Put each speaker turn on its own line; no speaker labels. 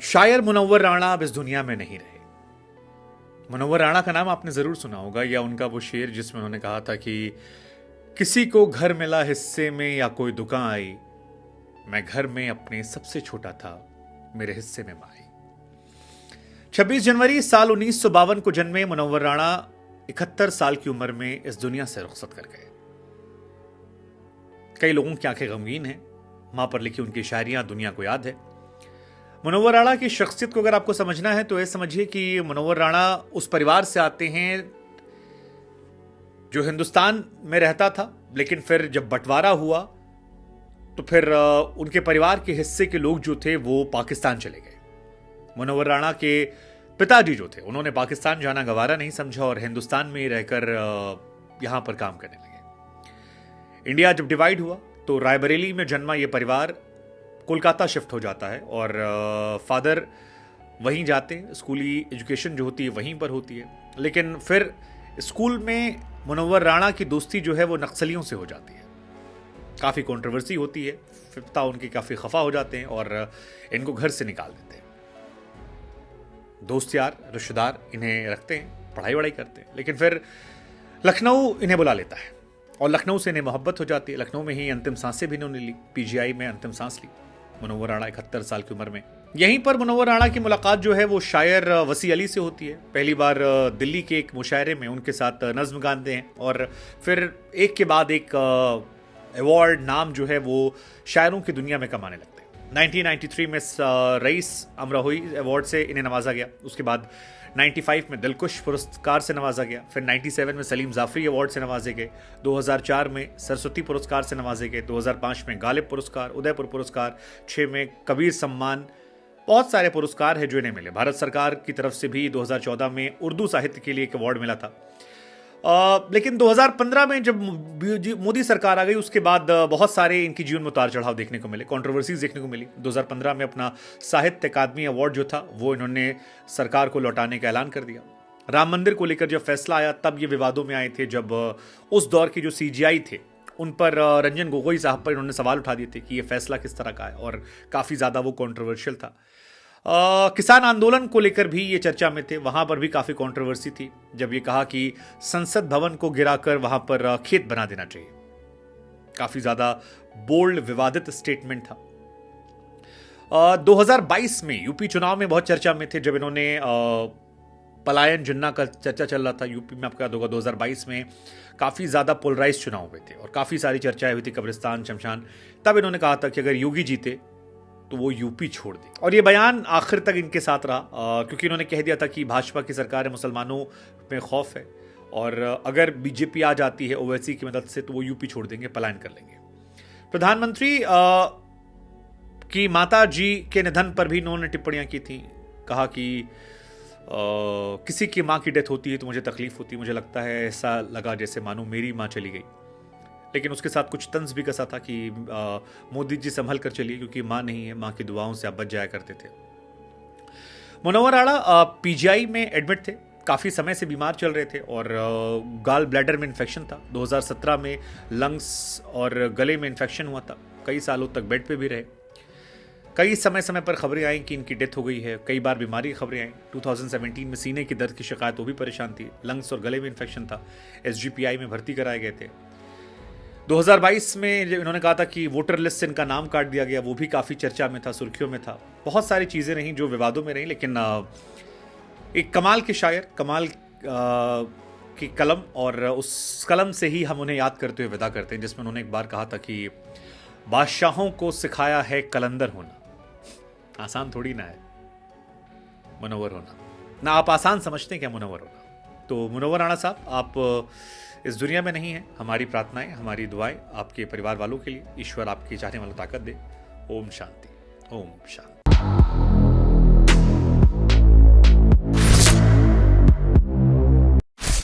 शायर मुनव्वर राणा अब इस दुनिया में नहीं रहे। मुनव्वर राणा का नाम आपने जरूर सुना होगा, या उनका वो शेर जिसमें उन्होंने कहा था कि किसी को घर मिला हिस्से में या कोई दुकान आई, मैं घर में अपने सबसे छोटा था, मेरे हिस्से में माँ आई। 26 जनवरी साल 1952 को जन्मे मुनव्वर राणा 71 साल की उम्र में इस दुनिया से रुखसत कर गए। कई लोगों की आंखें गमगीन हैं। मां पर लिखी उनकी शायरियां दुनिया को याद है। मुनव्वर राणा की शख्सियत को अगर आपको समझना है तो ये समझिए कि मुनव्वर राणा उस परिवार से आते हैं जो हिंदुस्तान में रहता था, लेकिन फिर जब बंटवारा हुआ तो फिर उनके परिवार के हिस्से के लोग जो थे वो पाकिस्तान चले गए। मुनव्वर राणा के पिताजी जो थे उन्होंने पाकिस्तान जाना गवारा नहीं समझा और हिंदुस्तान में ही रहकर यहां पर काम करने लगे। इंडिया जब डिवाइड हुआ तो रायबरेली में जन्मा यह परिवार कोलकाता शिफ्ट हो जाता है और फादर वहीं जाते हैं। स्कूली एजुकेशन जो होती है वहीं पर होती है, लेकिन फिर स्कूल में मुनव्वर राणा की दोस्ती जो है वो नक्सलियों से हो जाती है। काफ़ी कंट्रोवर्सी होती है, पिता उनके काफ़ी खफा हो जाते हैं और इनको घर से निकाल देते हैं। दोस्त यार रिश्तेदार इन्हें रखते हैं, पढ़ाई वढ़ाई करते हैं, लेकिन फिर लखनऊ इन्हें बुला लेता है और लखनऊ से इन्हें मोहब्बत हो जाती है। लखनऊ में ही अंतिम सांसें भी इन्होंने ली, पीजीआई में अंतिम सांस ली मुनव्वर राणा 71 साल की उम्र में। यहीं पर मुनव्वर राणा की मुलाकात जो है वो शायर वसी अली से होती है। पहली बार दिल्ली के एक मुशायरे में उनके साथ नज्म गाते हैं और फिर एक के बाद एक अवार्ड नाम जो है वो शायरों की दुनिया में कमाने लगते हैं। 1993 में रईस अमरोही अवार्ड से इन्हें नवाजा गया। उसके बाद 95 में दिलकुश पुरस्कार से नवाजा गया। फिर 97 में सलीम जाफरी अवार्ड से नवाजे गए। 2004 में सरस्वती पुरस्कार से नवाजे गए। 2005 में गालिब पुरस्कार, उदयपुर पुरस्कार, 6 में कबीर सम्मान। बहुत सारे पुरस्कार है जो इन्हें मिले। भारत सरकार की तरफ से भी 2014 में उर्दू साहित्य के लिए एक अवार्ड मिला था। लेकिन 2015 में जब मोदी सरकार आ गई उसके बाद बहुत सारे इनकी जीवन में उतार चढ़ाव देखने को मिले, कंट्रोवर्सीज देखने को मिली। 2015 में अपना साहित्य अकादमी अवार्ड जो था वो इन्होंने सरकार को लौटाने का ऐलान कर दिया। राम मंदिर को लेकर जब फैसला आया तब ये विवादों में आए थे, जब उस दौर के जो सीजीआई थे उन पर रंजन गोगोई साहब पर इन्होंने सवाल उठा दिए थे कि ये फैसला किस तरह का है, और काफ़ी ज़्यादा वो कंट्रोवर्शियल था। किसान आंदोलन को लेकर भी ये चर्चा में थे, वहां पर भी काफी कंट्रोवर्सी थी जब ये कहा कि संसद भवन को गिराकर वहां पर खेत बना देना चाहिए। काफी ज्यादा बोल्ड विवादित स्टेटमेंट था। 2022 में यूपी चुनाव में बहुत चर्चा में थे जब इन्होंने पलायन जिन्ना का चर्चा चल रहा था यूपी में। आपको याद होगा 2022 में काफी ज्यादा पोलराइज चुनाव हुए थे और काफी सारी चर्चाएं हुई थी, कब्रिस्तान, शमशान। तब इन्होंने कहा था कि अगर योगी जीते तो वो यूपी छोड़ दे, और ये बयान आखिर तक इनके साथ रहा क्योंकि इन्होंने कह दिया था कि भाजपा की सरकार है, मुसलमानों में खौफ है और अगर बीजेपी आ जाती है ओवैसी की मदद से तो वो यूपी छोड़ देंगे, पलायन कर लेंगे। प्रधानमंत्री की माता जी के निधन पर भी इन्होंने टिप्पणियां की थी। कहा कि किसी की माँ की डेथ होती है तो मुझे तकलीफ होती है, मुझे लगता है ऐसा लगा जैसे मानो मेरी माँ चली गई। लेकिन उसके साथ कुछ तंज भी कसा था कि मोदी जी संभल कर चलिए क्योंकि माँ नहीं है, माँ की दुआओं से आप बच जाया करते थे। मुनव्वर राणा पीजीआई में एडमिट थे, काफ़ी समय से बीमार चल रहे थे और गाल ब्लैडर में इन्फेक्शन था। 2017 में लंग्स और गले में इन्फेक्शन हुआ था। कई सालों तक बेड पे भी रहे। कई समय पर खबरें आई कि इनकी डेथ हो गई है। कई बार बीमारी की खबरें आई। 2017 में सीने की दर्द की शिकायत, वो भी परेशान थी। लंग्स और गले में इन्फेक्शन था। SGPI में भर्ती कराए गए थे। 2022 में जब इन्होंने कहा था कि वोटर लिस्ट से इनका नाम काट दिया गया, वो भी काफ़ी चर्चा में था, सुर्खियों में था। बहुत सारी चीज़ें रहीं जो विवादों में रहीं, लेकिन एक कमाल के शायर, कमाल की कलम, और उस कलम से ही हम उन्हें याद करते हुए विदा करते हैं, जिसमें उन्होंने एक बार कहा था कि बादशाहों को सिखाया है कलंदर होना। आसान थोड़ी ना है मुनव्वर होना, ना आप आसान समझते हैं क्या मुनव्वर होना। तो मुनव्वर राणा साहब, आप इस दुनिया में नहीं है। हमारी प्रार्थनाएं, हमारी दुआएं आपके परिवार वालों के लिए। ईश्वर आपकी चाहने वालों ताकत दे। ओम शांति, ओम शांति।